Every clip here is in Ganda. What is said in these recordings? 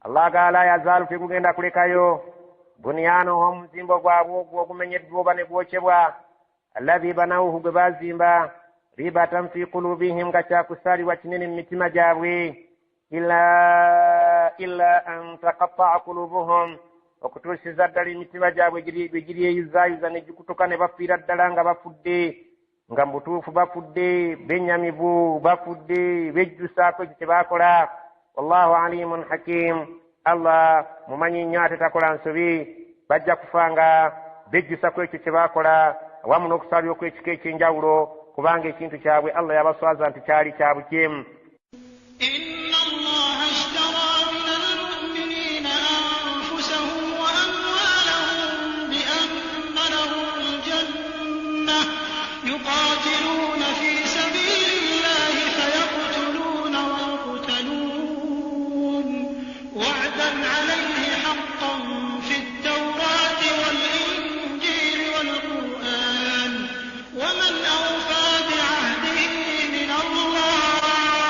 Allah la yazalu tegugenda kulekayo bunyanuhum mzimbo gwabwe ogwokumenyeddwa oba ne gwokyebwa alladhi banawuhu gwe bazimba ribatan fi qulubihim nga kyakusalibwa kinene mu mitima gyabwe illa an taqatta'a qulubuhum okutuusiza ddala emitima gyabwe giri eyuzayuza ne gikutuka ne bafiira ddala nga bafudde nga mbutuufu bafudde benyamivu bafudde bejjusaako ekyo kye baakola. Wallahu alimun hakim. Allah mumanyi nnyo ate takola nsobi. Bajja kufa nga bejjusa ku ekyo kye baakola awamu n'okusalira okw'ekika eky'enjawulo kubanga ekintu kyabwe Allah yabaswaza nti kyali kya bukyemu. يقاتلون في سبيل الله فيقتلون ويقتلون وعدا عليه حقا في التوراة والإنجيل والقرآن ومن أوفى بعهده من الله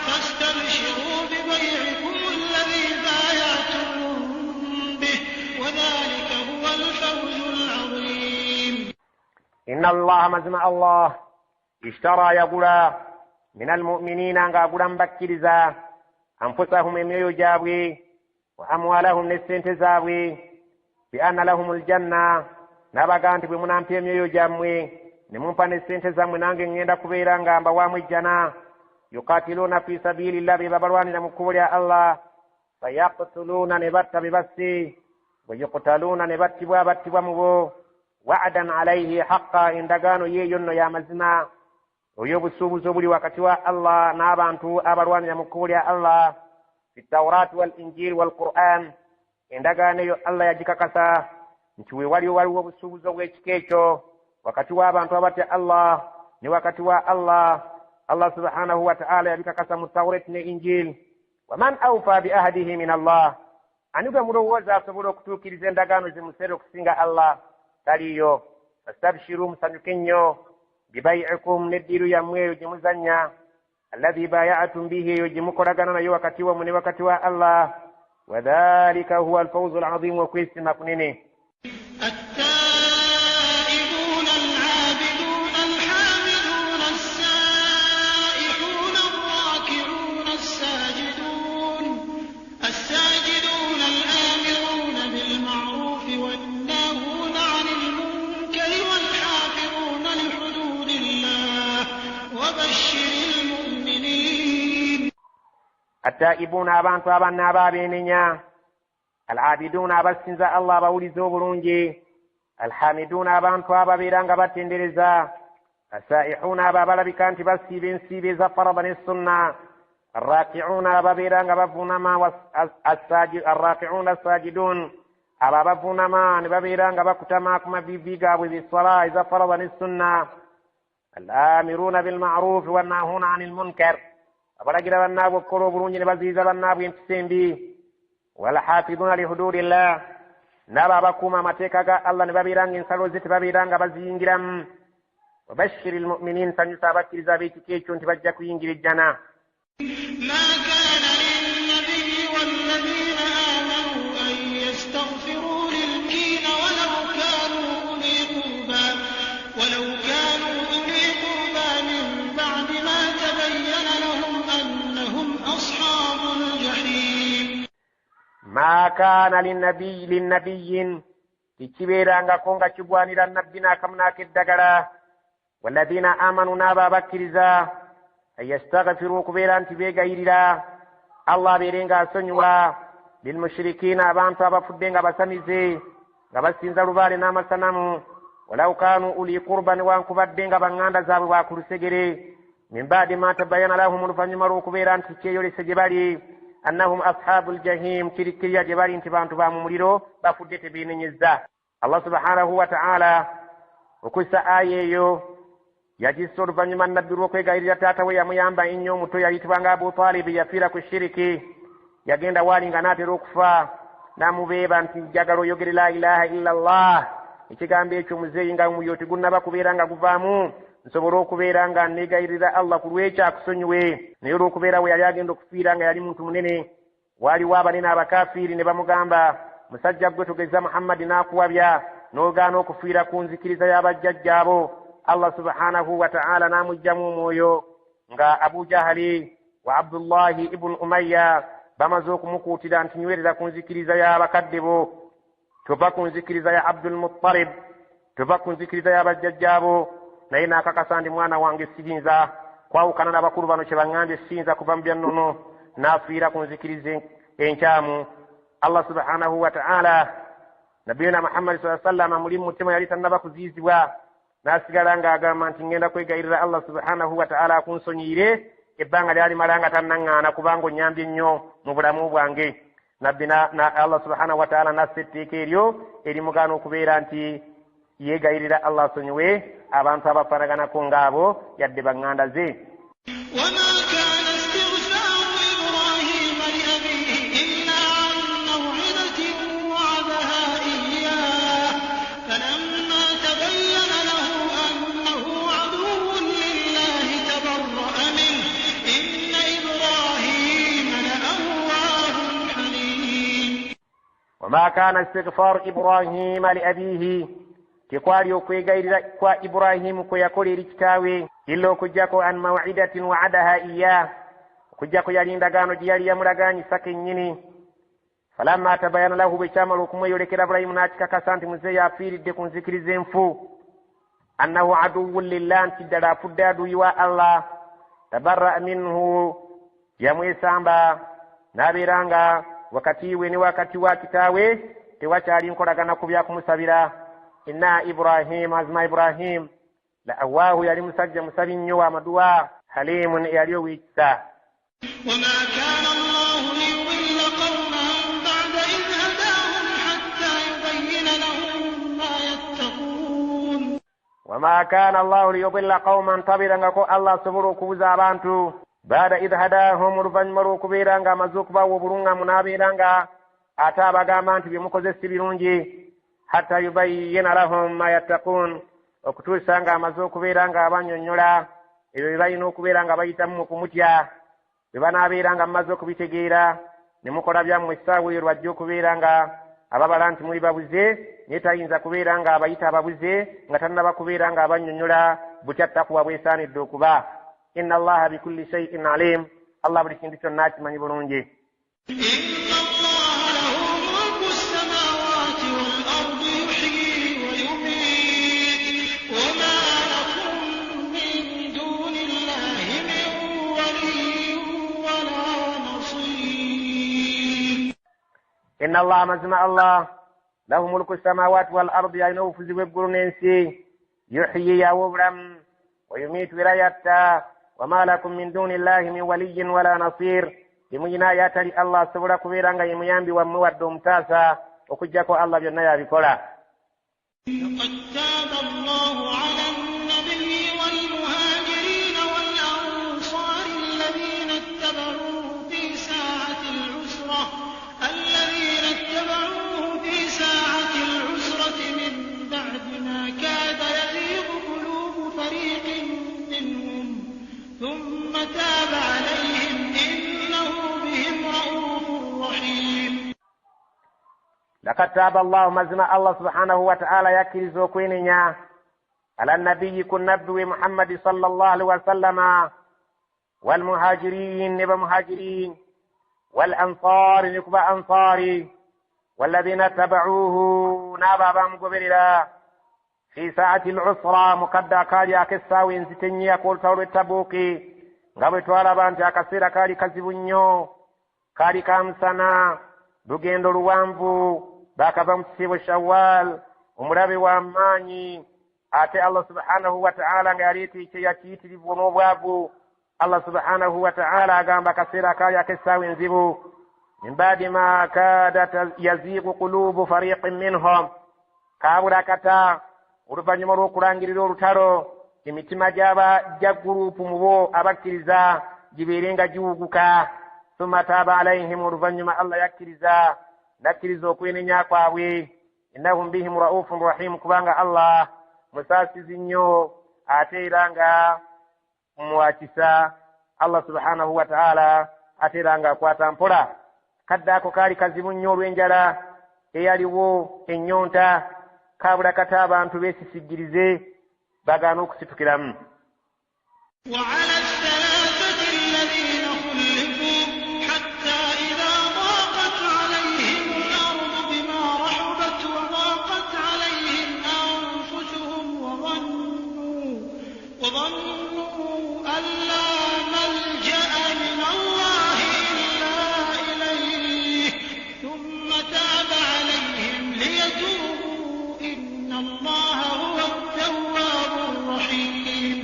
فاستبشروا ببيعكم الذي بايعتم به وذلك هو الفوز العظيم. إن الله مزمع الله اشترى يقول من المؤمنين أن قابلا بكرزا أنفسهم إميو جابوي وأموالهم نسنت زاوي بأن لهم الجنة نبقانت بمنام في إميو جاموي نمونفا نسنت زاموي نانجن يندا كبيرانغا بوام الجنة يقاتلون في سبيل الله ببروان نمكول يا الله فيقتلون نبت ببسي ويقتلون نبت بوابت بمبو وعدا عليه حقا indagaano yeeyonno ya mazima oyobusuubuzi obuli wakati wa Allah n'abantu abalwanira mu kkubo lya Allah fi tawrati wal injili wal Qur'an. Endagaano eyo Allah yagikakasa nti waliwo obusuubuzi obw'ekika ekyo wakati w'abantu abatya Allah ne wakati wa Allah. Allah subhanahu wa ta'ala yabikakasa mu tawrati ne injili. waman awfa bi ahdihi min Allah, ani gwe mulowooza asobola okutuukiriza endagaano zimuseera okusinga Allah? taliyo. Fastabshiru musanyuke nnyo bibai'ikum neddiru yammwe eyo gye muzannya alladhi baya'atum bihi eyo gye mukolagana nayo wakati wammwe ne wakati wa Allah. Wadhalika huwa alfawzu alazim, okwesima kunene. التائبون abantu abanna abaabenenya, العابدون abasinza Allah abawuliza obulungi, الحامدون abantu ababeera nga batendereza, السائحون abo abalabika nti basiiba ensiiba eza farada ne sunna, الراكعون ababeera nga bavunama, الراكعون الساجدون abo abavunama ne babeera nga bakutama ku mavivi gaabwe bisala eza farada ne sunna, الآمرون بالمعروف والناهون عن المنكر abalagira bannaabwe okukola obulungi ne baziyiza bannaabwe empisa embi, walhafiduna lihududillah n'abo abakuuma amateeka ga Allah ne babeera nga ensalo ze tebabeera nga baziyingiramu. Wabashiri lmuminin, sanyusa abakkiriza ab'ekika ekyo nti bajja kuyingira ejjana. ما كان للنبي kikibeerangako nga kigwanira nabbi n'akamunaaka eddagala, walladhiina amanu n'abo abakkiriza, ayastaghfiru okubeera nti beegayirira Allah abeere nga asonyiwa, lilmushrikiina abantu abafudde nga basamize nga basinza lubaale n'amasanamu, walaw kaanu uli qurba newankubadde nga baŋŋanda zaabwe baakulusegere, min baadi ma tabayyana lahum, oluvannyuma lw'okubeera nti kyeyolese gye bali, annahum ashabul jahim, kirikirya gye bali nti bantu ba mu muliro bafudde tebeenenyezza. Allah subhanahu wa ta'ala okussa aya eyo yagissa oluvannyuma nabbi lw'okwegayirira taata we yamuyamba ennyo omuto yayitibwanga Abu Talib, yafiira ku shiriki, yagenda waali nga n'atera okufa, n'amubeeba nti njagala oyogere la ilaha illa Allah. Ekigambo ekyo muzeeyi nga muyo tigunnaba kubeera nga guvaamu, nsobola okubeera nga neegayirira Allah ku lw'ekyo akusonyiwe. Naye olw'okubeera we yali agenda okufiira nga yali muntu munene, waliwo abanene abakafiiri ne bamugamba musajja gwe tugeza Muhammadi n'akuwabya n'ogaana okufiira ku nzikiriza y'abajjajjaabo. Allah subhanahu wa ta'ala n'amugyamu omwoyo nga Abu Jahali wa Abdullahi ibn Umayya bamaze okumukuutira nti nywerera ku nzikiriza y'abakadde bo, tova ku nzikiriza ya Abdul Muttalib, tova ku nzikiriza y'abajjajjaabo. Naye n'akakasa ndi mwana wange siyinza kwawukana n'abakulu bano kye baŋŋambye, siyinza kuva mu byannono, n'afiira ku nzikiriza enkyamu. Allah subhanahu wa ta'ala nabiyuna Muhammad sallallahu alaihi wasallam muli mutima yali tannaba kuziizibwa, n'asigala ng'agamba nti ngenda kwegayirira Allah subhanahu wa ta'ala akunsonyiire ebbanga lyali malanga tannaŋŋaana kubanga onnyambye nnyo mu bulamu bwange. Nabbi na Allah subhanahu wa ta'ala n'assa etteeka eryo erimugaana okubeera nti yeegayirira Allah asonyiwe abantu abafaanaganako ng'abo yadde baŋŋanda ze. وما كان استغفار إبراهيم لأبيه كقال يوكيغير كوا إبراهيم كيقول ركتاوي إلا كجاكو عن موعدة وعدها إياه كجاكو يالين دغانو جيالي يمرغاني سكينيني فلما تبين له بشامل كما يولكر إبراهيم ناتك كسانت مزيا فير دكون ذكر زنفو أنه عدو لله تدرا فدادو يوا الله تبرأ منه يموي سامبا نابيرانغا wakati we ni wakati wa kitawe tewakyali nkolagana ku byakumusabira. Inna Ibrahim azma Ibrahim la awahu yali musajja musabi nnyo amaduwa halimun yali owikisa. وما كان الله ليضل قوما بعد إذ هداهم حتى يبين لهم ما يتقون. وما كان الله ليضل قوما طبيرا الله سبحانه كوزا abantu baada idh hadahum oluvannyuma lw'okubeera nga amaze okubawa obulungamu n'abeera nga ate abagamba nti bye mukoze si birungi, hatta yubayyina lahum ma yattaqun, okutuusa nga amaze okubeera nga abannyonnyola ebyo bye balina okubeera nga bayitamu mu kumutya. Bwe banaabeera nga mumaze okubitegeera ne mukola byammwe essaawa eyo lwajja okubeera nga ababala nti muli babuze, naye tayinza kubeera nga abayita ababuze nga tannaba kubeera nga abannyonnyola butya ttakuwa bwesaanidde okuba. Inna Allaha bikulli shay'in alim. Allah buli kintu kyonna akimanyi bulungi. Inna Allaha lahu mulku as-samawati wal ardi yuhyi wa yumiit wa ma lakum min duni Allahi min waliyyin wa la nasir. Inna Allaha mazma Allah lahu mulku as-samawati wal ardi ayina obufuzi bw'eggulu n'ensi, yuhyi yawobulamu wa yumiitu era yatta. وما لكم من دون الله من ولي ولا نصير. Limuyina yatali Allah asobola kubeera nga ye muyambi wammwe wadde omutaasa okuggyako Allah byonna yabikola. لقد تاب الله على النبي والمهاجرين والأنصار الذين اتبعوه في ساعة العسرة من بعد ما كاد يزيغ قلوب فريق منهم ثم تاب عليهم إنه بهم رؤوف رحيم. لقد تاب الله مزمع الله سبحانه وتعالى يكرز كوينيا على النبي كن نبي محمد صلى الله عليه وسلم والمهاجرين نبى مهاجرين والأنصار نكبى أنصاري والذين اتبعوه نابا بامقبرلا في ساعة العسرة مقدى كالي أكساوي انزتنيا قول تولو التبوكي غابي توالا بانتي أكسيرا كالي كزبنيو كالي كامسنا lugendo luwanvu bakava mu kisiibo shawwal omulabe w'amaanyi ate Allah subhanahu wa ta'ala nga yaleeta ekyo yakiyitirivu n'obwavu. Allah subhanahu wa ta'ala agamba akaseera akaali ak'essaawa enzibu min baadi ma kaada yaziigu quluubu fariqin minhum, kaabula kata oluvannyuma lw'okulangirira olutalo emitima gya guruupu mu bo abakkiriza gibeerenga giwuguka. Summa taaba alayhim, oluvannyuma Allah yakkiriza nakkiriza okwenenya kwabwe. Innahum bihim ra'ufun rahim, kubanga Allah musaasizi nnyo ate era nga muwakisa. Allah subhanahu wa ta'ala ate era nga akwata mpola. kadde ako kaali kazibu nnyo olw'enjala eyaliwo ennyonta kaabula kata abantu beesisigirize bagaana okusitukiramu. وعلى الثلاثة الذين خلفوا حتى إذا ضاقت عليهم الأرض بما رحبت وضاقت عليهم أنفسهم وظنوا أن لا ملجأ من الله إلا إليه ثم تاب عليهم ليتوبوا إن الله هو التواب الرحيم.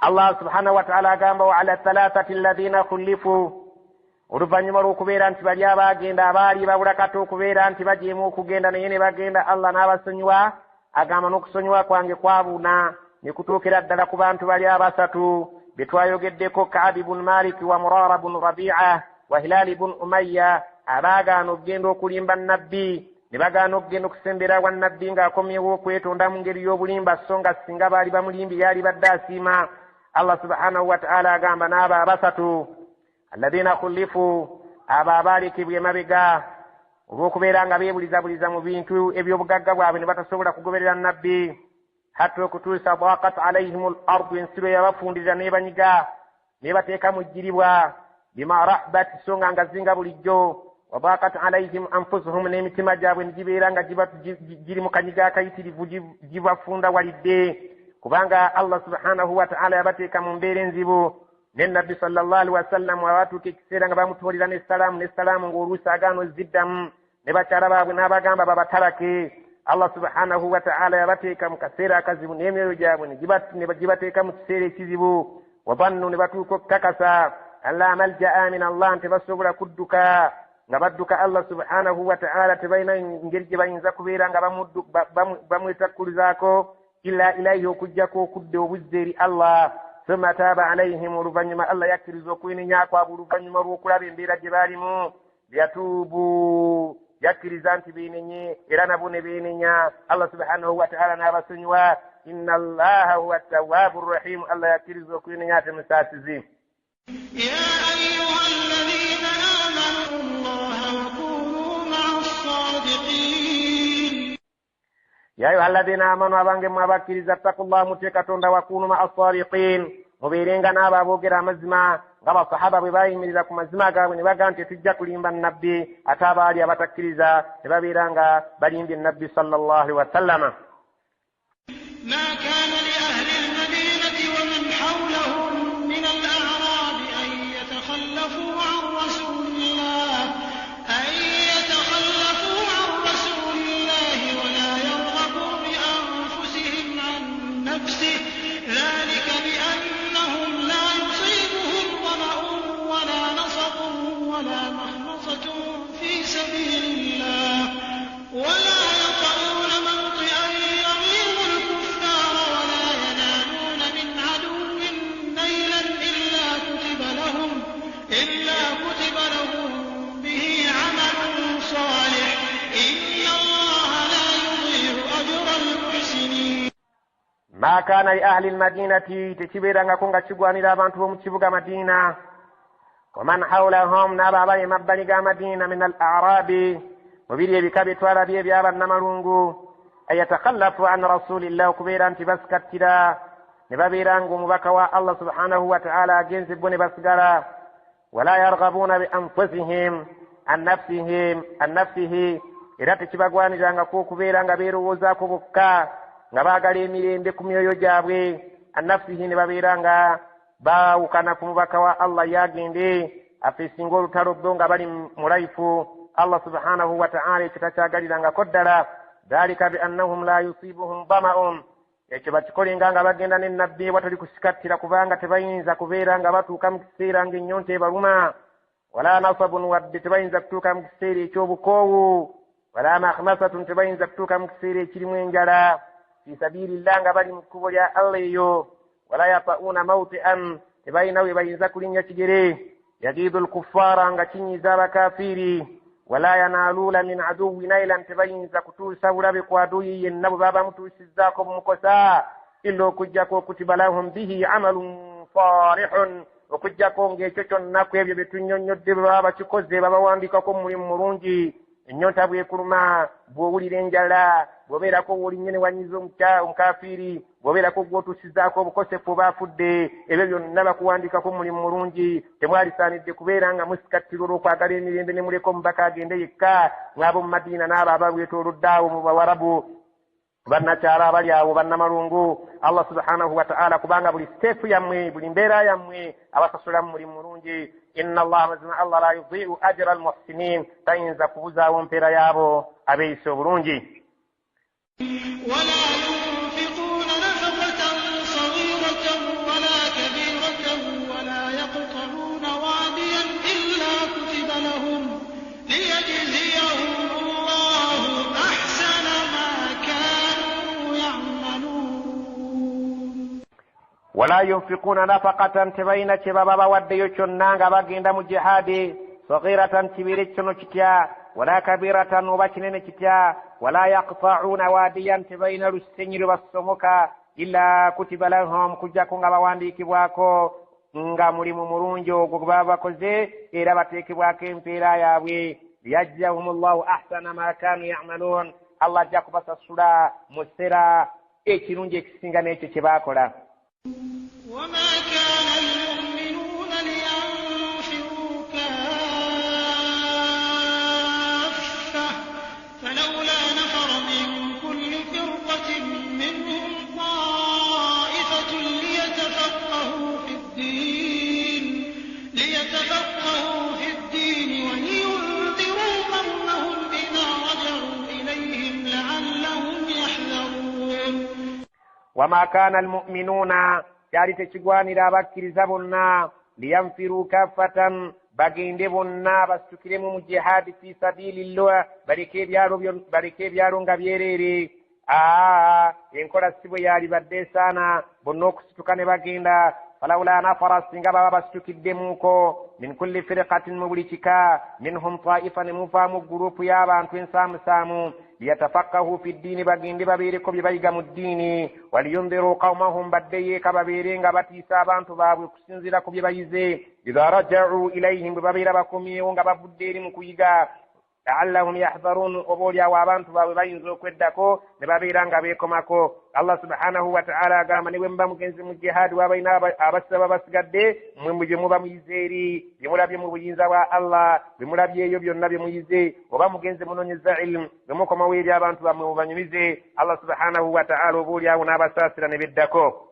الله سبحانه وتعالى قام وعلى الثلاثة الذين خلفوا oluvannyuma lw'okubeera nti bali abagenda abaali babula kati okubeera nti bajeemu okugenda naye ne bagenda Allah n'abasonyiwa agamba n'okusonyiwa kwange kwabuna ne kutuukira ddala ku bantu bali abasatu be twayogeddeko Ka'b ibn Malik wa Murara ibn Rabi'a wa Hilal ibn Umayya abaagaana okugenda okulimba nnabbi ne bagaana okugenda okusembera wa nnabbi ng'akomyewo okwetonda mu ngeri y'obulimba so nga singa baali bamulimbi yali badde asiima. Allah subhanahu wa ta'ala agamba n'abo abasatu alladhina khulifu abo abaalikibwa emabega olw'okubeera nga beebulizabuliza mu bintu eby'obugagga bwabwe ne batasobola kugoberera nnabbi hatta okutuusa daqat alayhim al-ardu ensiro yabafundira n'ebanyiga n'ebateeka mu jjiribwa bima rahbat so nga zinga bulijjo wa daqat alayhim anfusuhum n'emitima gyabwe ne gibeera nga giri mu kanyiga akayitirivu gibafunda walidde kubanga Allah subhanahu wa ta'ala yabateeka mu mbeera enzibu. Nabbi sallallahu alaihi wasallam abatuuka ekiseera nga bamutuulira n'essalaamu ng'oluusi agaana oziddamu ne bakyala baabwe n'abagamba babatalake. Allah subhanahu wa ta'ala yabateeka mu kaseera akazibu n'emyoyo gyabwe ne gibateeka mu kiseera ekizibu. Wabannu ne batuuka okukakasa an la malja'a min Allah nti basobola kudduka nga badduka Allah subhanahu wa ta'ala tebalina ngeri gye bayinza kubeera nga bamwetakkuluzaako illa ilayhi okujjako okudda obuzza eri Allah. Thumma taaba alayhim oluvannyuma Allah yakkiriza okwenenya kwabwe oluvannyuma lw'okulaba embeera gye baalimu yatuubu yakkiriza nti beenenye era nabo ne beenenya. Allah subhanahu wa ta'ala n'abasonyiwa inna Allaha huwa at-tawwabu ar-rahim. Allah yakkiriza okwenenya ate musaasizi. يا أيها الذين آمنوا الله وكونوا مع الصادقين. يا أيها الذين آمنوا أبانجم أباكريز اتقوا الله متكتون وكونوا مع الصادقين مبيرين نابا بوغرا مزما غبا الصحابة ببايهم لكم مزما قابل نباقان تتجاكوا لهم النبي أتابا علي أباكريزا تبابيران بلين بالنبي صلى الله عليه وسلم. ما كان لأهل المدينة ومن حولهم من الأعراب أن يتخلفوا عن رسول الله ولا يرغبوا بأنفسهم عن نفسه ذلك بأنهم لا يصيبهم ظمأ ولا نصب ولا مخمصة في سبيل الله ولا يطعون موطئا يغيظ الكفار ولا ينالون من عدو نيلا إلا كتب لهم به عمل صالح إن الله لا يضيع أجر المحسنين. ما كان لأهل المدينة تكبيرا كونغا تشغواني لابانتو متشبغا مدينة ومن حولهم نابا مبنغا مدينة من الأعراب وبيلي بكابت ولا بيابا نمرونغو أن يتخلفوا عن رسول الله كبيرا تبسكت كدا نبابيرانغو مبكوا الله سبحانه وتعالى جنسبون بسكرا ولا يرغبون بأنفسهم عن نفسه إذا تشبغواني جانغا كوكبيرانغا بيروزاكو بكا nga baagala emirembe ku myoyo gyabwe annafsihi ne babeera baawukana ku mubaka wa Allah yagende afeesinga olutalo bbo nga bali mulaifu. Allah subhanahu wa ta'ala ekyo takyagalirangako ddala. dhalika bi annahum la yusibuhum dama'un ekyo bakikolenga nga bagenda n'ennabbi watali kusikattira kubanga tebayinza kubeera nga batuuka mu kiseera ng'ennyonta ebaluma wala nasabun wadde tebayinza kutuuka mu kiseera eky'obukoowu wala makhmasatun tebayinza kutuuka mu kiseera ekirimu enjala fi sabilillah nga bali mu kkubo lya Allah eyo wala yata'una mawti'an tebalina we bayinza kulinnya kigere yagiidu lkuffara nga kinyiza abakafiiri wala yanaaluuna min aduwi nailan tebayinza kutuusa bulabe ku aduyi yenna bwe baba mutuusizzaako bumukosa illa okujjako kutiba lahum bihi amalun salihun okujjako ng'ekyo kyonna ku ebyo bye tunnyonnyodde bwe baba bakikoze babawandiikako mu mulimu mulungi ennyonta bw'ekuluma bw'owulira enjala bw'obeerako w'olinnye ne wanyiza omukafiiri bw'obeerako gw'otuusizaako obukosefu baafudde ebyo byonna bakuwandiikako mu mulimu mulungi temwalisaanidde kubeera nga musikattirwa olw'okwagala emirembe ne muleka omubaka agende yekka mw'abo mu madiina n'abo ababwetoolodde awo mu bawarabu bannakyala abali awo bannamalungu Allah subhanahu wa ta'ala kubanga buli steepu yammwe buli mbeera yammwe abasasula mu mulimu mulungi inna Allah mazima Allah la yudhi'u ajra al-muhsinin tayinza kubuzaawo mpeera yaabo abeeyisa obulungi ولا ينفقون نفقة صغيرة ولا كبيرة ولا يقطعون واديا إلا كتب لهم ليجزيهم الله أحسن ما كانوا يعملون ولا ينفقون نفقة تبين بابا وديو چنانغا bagenda mu jihadi صغيرة تبيري چنو چتيا ولا كبيرة وباكنين چتيا ولا يقطعون واديا تبين السنير والسموكا إلا كتب لهم كجاكو ngabawandiikibwako nga mulimu mulungi ogwo gwe baba bakoze era bateekebwako empeera yaabwe liyajziyahum llahu ahsana ma kanu yamaluun Allah ajja kubasasula mu sera ekirungi ekisinga n'ekyo kye baakola وما كان المؤمنون لينفروا كافة فلولا نفر من كل فرقة منهم طائفة ليتفقهوا في الدين ولينذروا قومهم إذا رجعوا إليهم لعلهم يحذرون وما كان المؤمنون kyali tekigwanira abakkiriza bonna liyanfiru kaffatan bagende bonna basitukiremu mu jihadi fi sabilillah baleke ebyalo nga byereere enkola si bwe yali badde esaana bonna okusituka ne bagenda falawla nafara singa baba basitukiddemuko min kulli firqatin mu buli kika minhum taifa ne muvaamu gurupu y'abantu ensaamusaamu liyatafakkahu fi ddiini bagende babeereko bye bayiga mu ddiini waliyundiru qawmahum baddeyeeka babeere nga batiisa abantu baabwe okusinziira ku bye bayize idha raja'u ilayhim bwe babeera bakomyewo nga bavudde eri mu kuyiga la'allahum yahdharun oboolyawo abantu baabwe bayinza okweddako ne babeera nga beekomako Allah subhanahu wa ta'ala agamba ne bwe muba mugenzi mu jihaadi wabalina abasaba basigadde mmwe bye muba muyize eri bye mulabye mu buyinza bwa Allah bye mulabyeyo byonna bye muyize oba mugenzi munoonyeza ilmu bwe mukomawo eri abantu bammwe mubanyumize Allah subhanahu wa ta'ala oboolyawo n'abasaasira ne beddako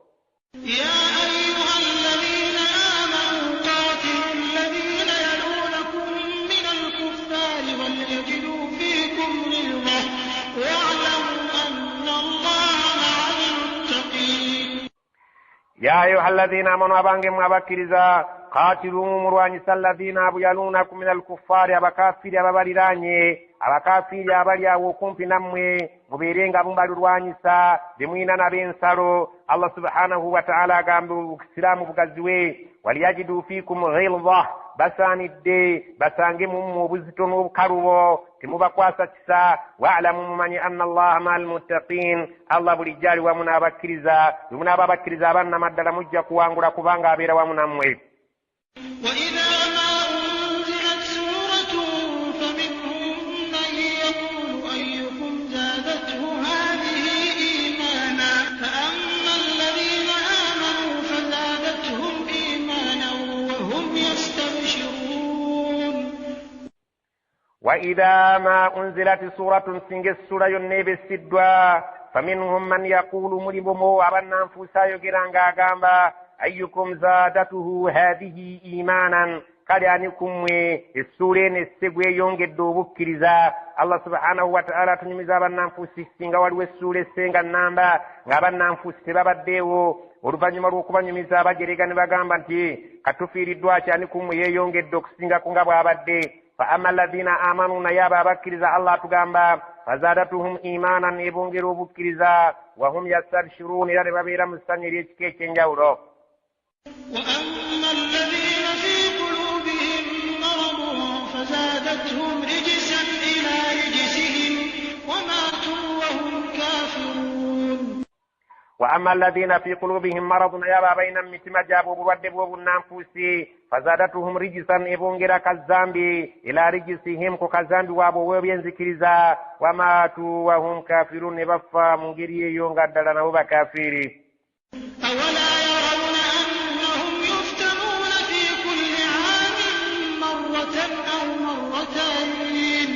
يا أيها الذين آمنوا أبانجم أبكرزا قاتلوا مروانيس الذين يلونكم من الكفار أبكافر أبالراني أبكافر أباليا وكم في نموي مبيرين أبنبال روانيسا دموينا نبين سارو الله سبحانه وتعالى قام بسلام بغزوي وليجدوا فيكم غلظة basaanidde basangemu mu buzito n'obukalubo temubakwasa kisa wa'lamu mmanyi anna allaha ma'al muttaqin Allah buli jali wamu n'abakkiriza bwe munaaba abakkiriza abannamaddala mujja kuwangula kubanga abeera wamu nammwe وإذا ما أنزلت سورة سنج السورة ينبي السدوى فمنهم من يقول مربمو أبنا أنفسا يقرانغا غامبا أيكم زادته هذه إيمانا كاليانكم السورين السبوي يونجدو بكرزا الله سبحانه وتعالى تنميزا أبنا أنفسي سنغا والو السورة سنغا نامبا أبنا أنفسي بابديو oluvannyuma lw'okubanyumiza abajerega ne bagamba nti katufiiriddwa kyanikumwe yeeyongedde okusingaku nga bw'abadde fa amma alladhina amanu naye abo abakkiriza Allah tugamba fazadatuhum imanan ebongera obukkiriza wa hum yastabshirun era ne babeera mu ssanyu ery'ekika ekyenjawulo wa amma alladhina fi qulubihim maradun fazadatuhum rijsan ila rijsihim wa matu wa hum kafirun wa وأما الذين في قلوبهم مرض يرى بين متما جابوا بودبوا النفوس فزادتهم رجسا إبونغرا كالزامبي إلى رجسهم كالزامبي وابو وبينزكرزا وماتوا وهم كافرون بفا منغري يونغدلنا وبكافري أولا يرون أنهم يفتنون في كل عام مرة أو مرتين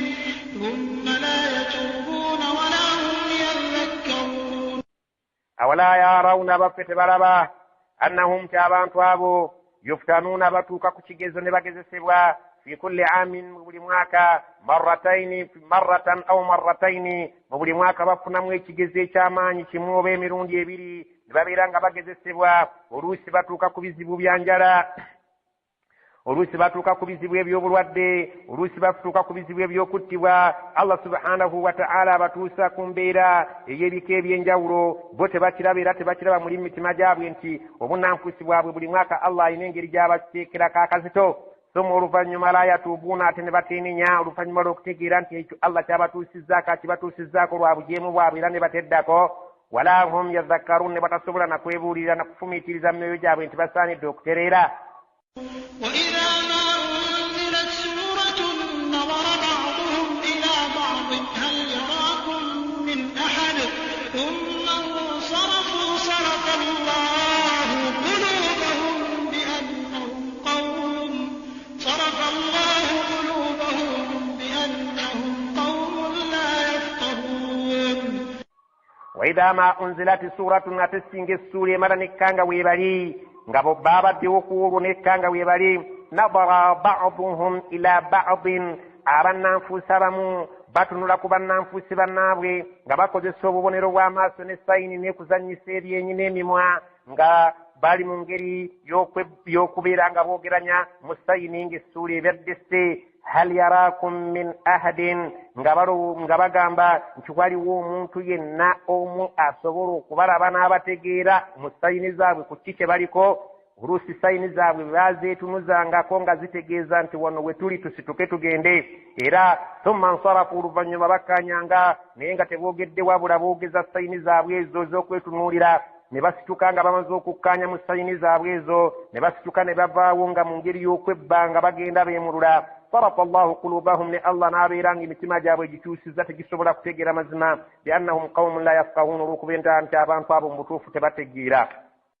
ثم لا يتوبون ولا هم يذكرون أولا يرون بفت بربا أنهم تابان توابوا يفتنون بتوكا كتشيجزون بكزسوا في كل عام مبلمواكا مرة أو مرتين مبلمواكا بفنا mwekigeze kyamaanyi kimu oba emirundi ebiri nibabeera nga bagezesebwa oluusi batuuka ku bizibu byanjala oluusi batuuka ku bizibu ebyobulwadde oluusi batuuka ku bizibu ebyokuttibwa Allah subhanahu wa ta'ala batuusa ku mbeera ey'ebika ebyenjawulo bo tebakiraba era tebakiraba muli mitima gyabwe nti obunanfuusi bwabwe buli mwaka Allah alina engeri gy'abateekerako akazito somo oluvannyuma la yatuubuuna ate ne bateenenya oluvannyuma lw'okutegeera nti ekyo Allah kyabatuusizzaako akibatuusizzaako lwa bujeemu bwabwe era ne bateddako wala hum yadhakkarun ne batasobola na kwebuulira na kufumiitiriza mu myoyo gyabwe nti basaanidde okutereera وإذا ما أنزلت سورة نظر بعضهم إلى بعض هل يراكم من أحد ثم انصرفوا صرف الله قلوبهم بأنهم قوم لا يفقهون وإذا ما أنزلت سورة نتسنج السورة مرنكانغ ويبالي ngabo baba diwokuru nekanga webali nadara ba'dhum ila ba'd abanna fusabamu batunula kubanna fusibanabwe ngabakozesa obubonero bw'amaaso ne sayini ne kuzanyisa ebyenyi n'emimwa nga bali mu ngeri y'okubeera nga boogeranya mu sayini ng'essuula ebyadde hal yarakum min ahadin nga bagamba nti waliwo omuntu yenna omu asobola okubalaba n'abategeera mu sayini zaabwe ku kiki baliko oluusi sayini zaabwe bazeetunuzangako nga zitegeeza nti wano we tuli tusituke tugende era thumma nsarafu oluvannyuma bakkanyanga naye nga teboogedde wabula boogeza sayini zaabwe ezo z'okwetunuulira ne basituka nga bamaze okukkaanya mu sayini zaabwe ezo ne basituka ne bavaawo nga mu ngeri y'okwebbanga bagenda beemulula صرف الله قلوبهم لله نابيران متما جابوا جيوسيزا تجسوبلا كتيجيرا مزما بأنهم قوم لا يفقهون ركوبين تابان طابوا بطوف تبتجيرا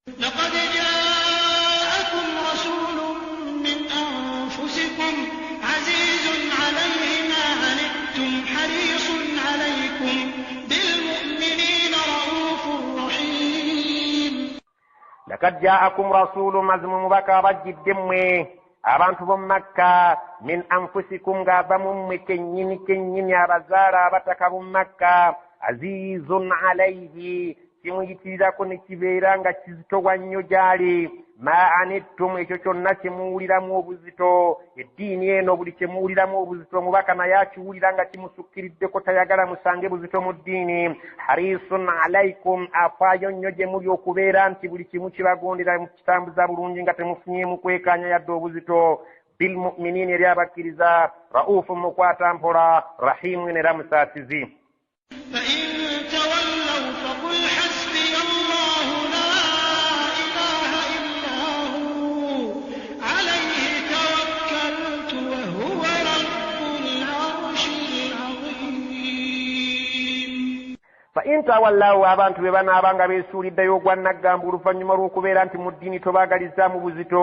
لقد جاءكم رسول من أنفسكم عزيز عليه ما عنتم حريص عليكم بالمؤمنين رؤوف رحيم لقد جاءكم رسول مزموم بكى رجل دمه abantu bo Makka min anfusikum nga bamummwe kennyini abazaala abataka bo Makka azizun alayhi kimuyitirirako ne kibeera nga kizitowa nnyo gyali ma anittum ekyo kyonna kyemuwuliramu obuzito eddiini eno buli kyemuwuliramu obuzito omubaka naye akiwulira nga kimusukkiriddeko tayagala musange buzito mu ddiini harisun alaykum afaayo nnyo gye muli okubeera nti buli kimu kibagondera mu kitambuza bulungi nga temufunyeemu kwekaanya yadde obuzito bilmu'miniina eri abakkiriza ra'uufu mukwata mpola rahimu era musaasizi فإن تولوا abantu be banaabanga beesuuliddeyo ogwannagamba oluvannyuma lw'okubeera nti mu ddiini tobaagalizaamu buzito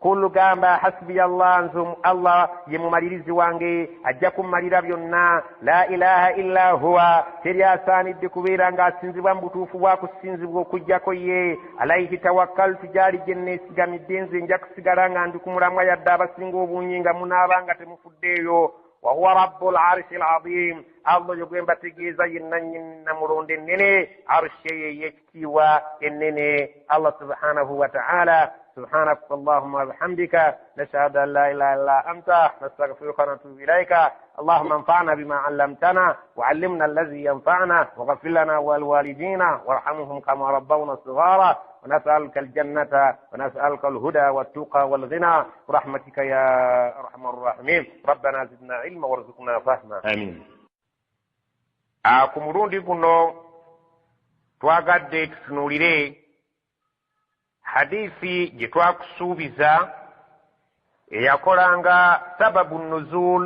kulu gamba hasbiya Allah nzum Allah ye mumalirizi wange ajja kummalira byonna la ilaha illa huwa teri asaanidde kubeera ng'asinzibwa mu butuufu bwa kusinzibwa okujjako ye alayhi tawakkaltu gyali gye neesigamidde nze nja kusigala nga ndi ku mulamwa yadde abasinga obungi nga munaabanga temufuddeeyo وهو رب العرش العظيم الله يقول بتجيزا ينن نمرون النني عرشي يكتوى النني الله سبحانه وتعالى سبحانك اللهم وبحمدك نشهد أن لا إله إلا أنت نستغفرك ونتوب إليك اللهم انفعنا بما علمتنا وعلمنا الذي ينفعنا وغفر لنا والوالدين وارحمهم كما ربونا صغارا ونسألك الجنة ونسألك الهدى والتقى والغنى برحمتك يا أرحم الراحمين ربنا زدنا علما وارزقنا فهما آمين. Kumulundi kuno twagadde tutunuulire hadiisi gye twakusuubiza eyakolanga sababu nuzul